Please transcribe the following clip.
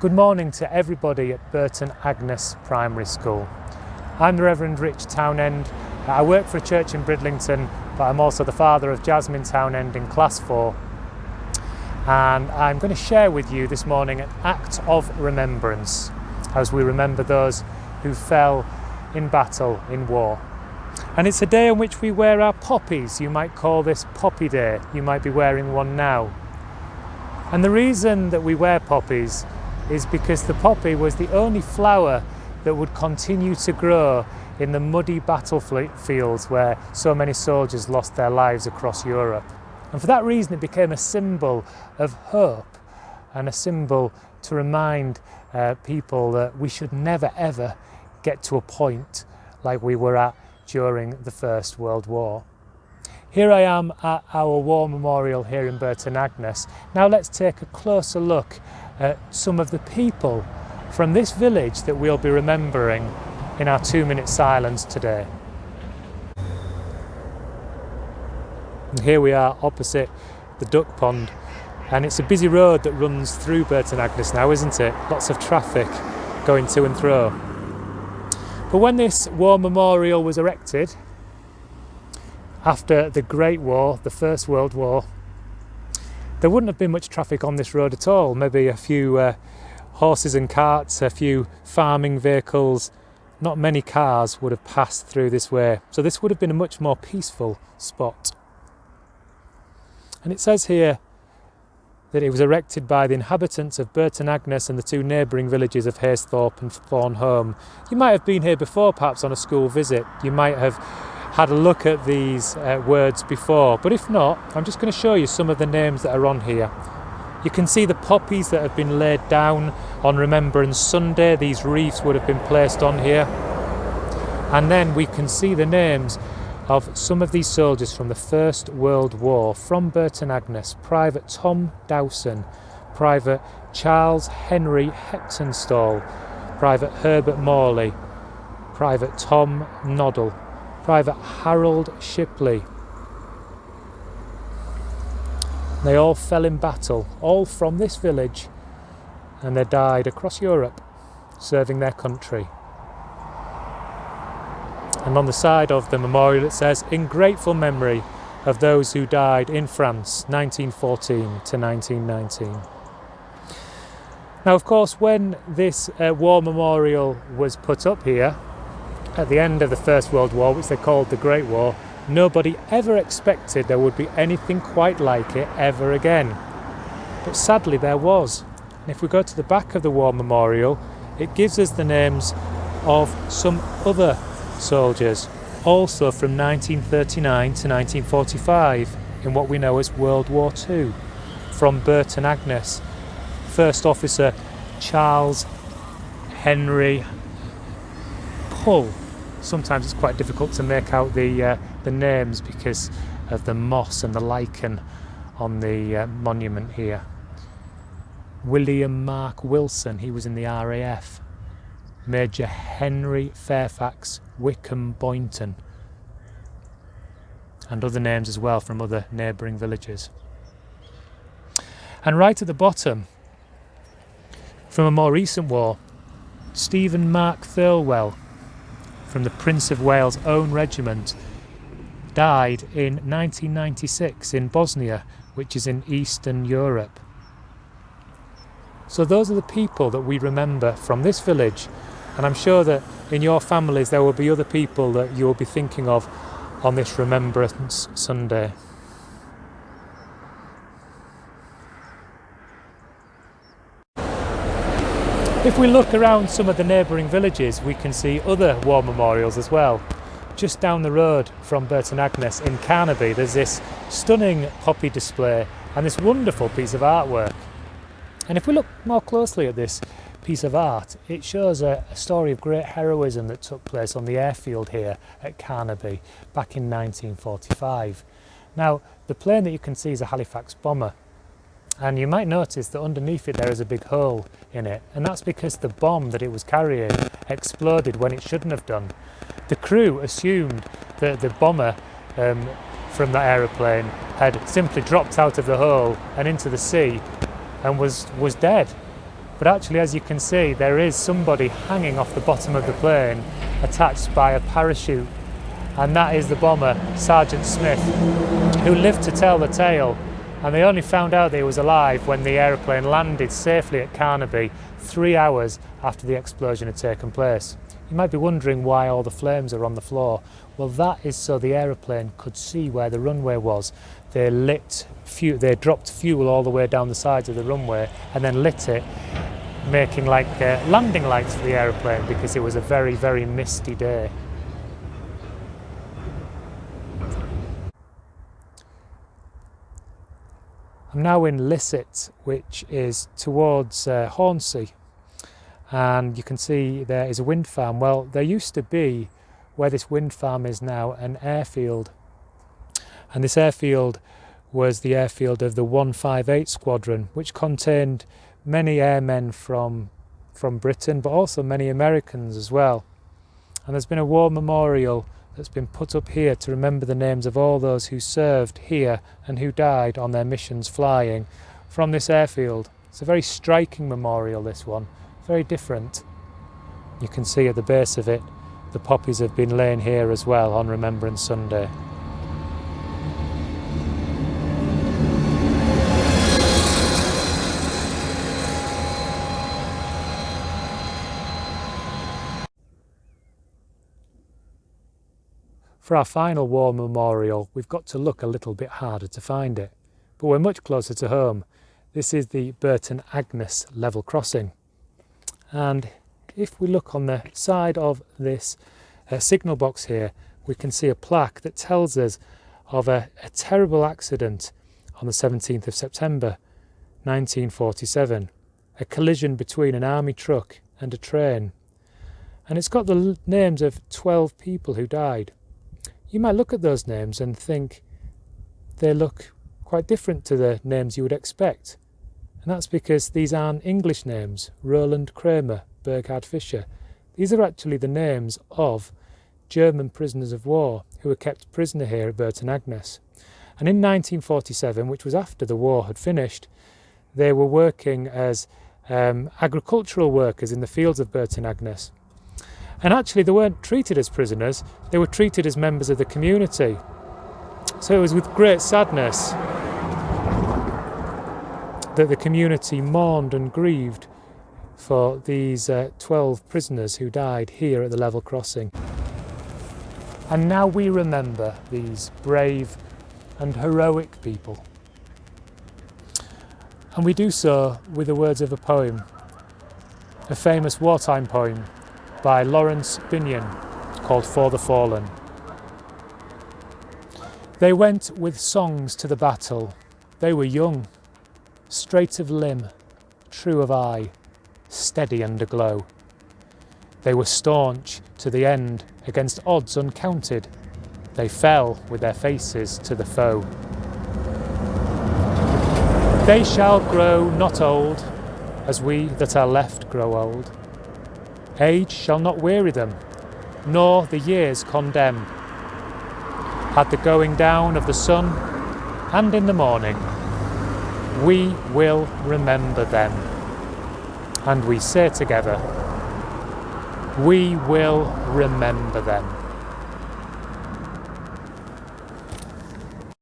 Good morning to everybody at Burton Agnes Primary School. I'm the Reverend Rich Townend. I work for a church in Bridlington, but I'm also the father of Jasmine Townend in Class 4. And I'm going to share with you this morning an act of remembrance as we remember those who fell in battle in war. And it's a day on which we wear our poppies. You might call this Poppy Day. You might be wearing one now. And the reason that we wear poppies is because the poppy was the only flower that would continue to grow in the muddy battlefields where so many soldiers lost their lives across Europe. And for that reason it became a symbol of hope and a symbol to remind people that we should never ever get to a point like we were at during the First World War. Here I am at our war memorial here in Burton Agnes. Now let's take a closer look at some of the people from this village that we'll be remembering in our 2-minute silence today. And here we are opposite the duck pond, and it's a busy road that runs through Burton Agnes now, isn't it? Lots of traffic going to and fro. But when this war memorial was erected, after the Great War, the First World War, there wouldn't have been much traffic on this road at all. Maybe a few horses and carts, a few farming vehicles. Not many cars would have passed through this way. So this would have been a much more peaceful spot. And it says here that it was erected by the inhabitants of Burton Agnes and the 2 neighbouring villages of Haysthorpe and Thornholme. You might have been here before, perhaps on a school visit. You might have had a look at these words before, but if not, I'm just going to show you some of the names that are on here. You can see the poppies that have been laid down on Remembrance Sunday. These wreaths would have been placed on here. And then we can see the names of some of these soldiers from the First World War from Burton Agnes. Private Tom Dowson, Private Charles Henry Heptonstall, Private Herbert Morley, Private Tom Noddle, Private Harold Shipley. They all fell in battle, all from this village, and they died across Europe, serving their country. And on the side of the memorial it says, "In grateful memory of those who died in France, 1914 to 1919. Now, of course, when this war memorial was put up here, at the end of the First World War, which they called the Great War, nobody ever expected there would be anything quite like it ever again. But sadly there was. And if we go to the back of the war memorial, it gives us the names of some other soldiers, also from 1939 to 1945, in what we know as World War II, from Burton Agnes. First Officer Charles Henry Hull. Sometimes it's quite difficult to make out the names because of the moss and the lichen on the monument here. William Mark Wilson, he was in the RAF. Major Henry Fairfax Wickham Boynton, and other names as well from other neighbouring villages. And right at the bottom, from a more recent war, Stephen Mark Thirlwell, from the Prince of Wales' own regiment, died in 1996 in Bosnia, which is in Eastern Europe. So those are the people that we remember from this village, and I'm sure that in your families there will be other people that you will be thinking of on this Remembrance Sunday. If we look around some of the neighbouring villages, we can see other war memorials as well. Just down the road from Burton Agnes in Carnaby, there's this stunning poppy display and this wonderful piece of artwork. And if we look more closely at this piece of art, it shows a story of great heroism that took place on the airfield here at Carnaby back in 1945. Now, the plane that you can see is a Halifax bomber. And you might notice that underneath it there is a big hole in it, and that's because the bomb that it was carrying exploded when it shouldn't have done. The crew assumed that the bomber from that aeroplane had simply dropped out of the hole and into the sea and was dead. But actually, as you can see, there is somebody hanging off the bottom of the plane attached by a parachute, and that is the bomber Sergeant Smith, who lived to tell the tale. And they only found out that he was alive when the aeroplane landed safely at Carnaby 3 hours after the explosion had taken place. You might be wondering why all the flames are on the floor. Well, that is so the aeroplane could see where the runway was. They dropped fuel all the way down the sides of the runway and then lit it, making like landing lights for the aeroplane, because it was a very, very misty day. I'm now in Lisset, which is towards Hornsea, and you can see there is a wind farm. Well, there used to be, where this wind farm is now, an airfield, and this airfield was the airfield of the 158 Squadron, which contained many airmen from Britain, but also many Americans as well. And there's been a war memorial that's been put up here to remember the names of all those who served here and who died on their missions flying from this airfield. It's a very striking memorial, this one, very different. You can see at the base of it, the poppies have been laying here as well on Remembrance Sunday. For our final war memorial, we've got to look a little bit harder to find it, but we're much closer to home. This is the Burton Agnes level crossing, and if we look on the side of this signal box here, we can see a plaque that tells us of a terrible accident on the 17th of September 1947, a collision between an army truck and a train, and it's got the names of 12 people who died. You might look at those names and think they look quite different to the names you would expect. And that's because these aren't English names, Roland Kramer, Burghard Fischer. These are actually the names of German prisoners of war who were kept prisoner here at Burton Agnes. And in 1947, which was after the war had finished, they were working as agricultural workers in the fields of Burton Agnes. And actually they weren't treated as prisoners, they were treated as members of the community. So it was with great sadness that the community mourned and grieved for these 12 prisoners who died here at the level crossing. And now we remember these brave and heroic people. And we do so with the words of a poem, a famous wartime poem by Lawrence Binyon called For the Fallen. They went with songs to the battle. They were young, straight of limb, true of eye, steady and aglow. They were staunch to the end against odds uncounted. They fell with their faces to the foe. They shall grow not old, as we that are left grow old. Age shall not weary them, nor the years condemn. At the going down of the sun, and in the morning, we will remember them. And we say together, we will remember them.